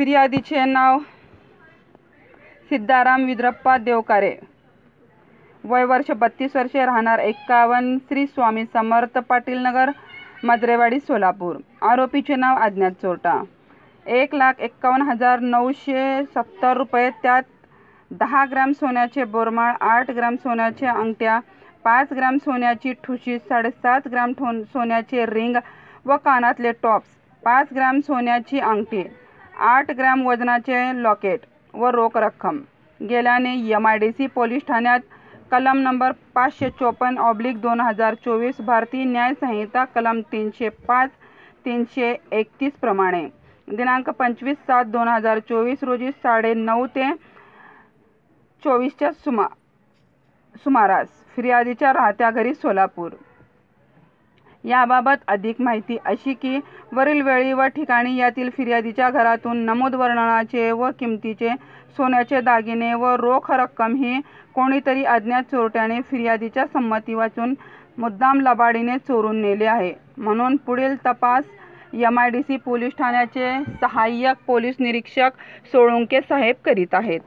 फिर्यादीचे नाव सिद्धाराम विद्रप्पा देवकारे, वय वर्ष 32 वर्षे, राहणार 51, श्री स्वामी समर्थ पाटील नगर, मद्रेवाडी, सोलापूर। आरोपीचे नाव अज्ञात चोरटा। 1,51,970 रुपये, त्यात 10 ग्रॅम सोन्याचे बोरमाळ, 8 ग्रॅम सोन्याच्या अंगठ्या, 5 ग्रॅम सोन्याची ठुशी, 7.5 ग्रॅम सोन्याचे रिंग व कानातले टॉप्स, 5 ग्रॅम सोन्याची अंगठी, 8 ग्रॅम वजनाचे लॉकेट व रोख रक्कम गेल्याने MIDC पोलीस ठाण्यात कलम नंबर 554/2024 भारतीय न्याय संहिता कलम 305, 331 प्रमाणे दिनांक 25/7/2024 रोजी 9:30 ते 24च्या सुमारास फिर्यादीच्या राहत्या घरी सोलापूर। याबाबत अधिक माहिती अशी की वरील वेळी व ठिकाणी यातील फिर्यादीच्या घरातून नमूद वर्णनाचे व किमतीचे सोन्याचे दागिने व रोख रक्कम ही कोणीतरी अज्ञात चोरट्याने फिर्यादीच्या संमती वाचून मुद्दाम लबाडीने चोरून नेले आहे, म्हणून पुढील तपास MIDC पोलीस ठाण्याचे सहाय्यक पोलीस निरीक्षक सोळुंके साहेब करीत आहेत।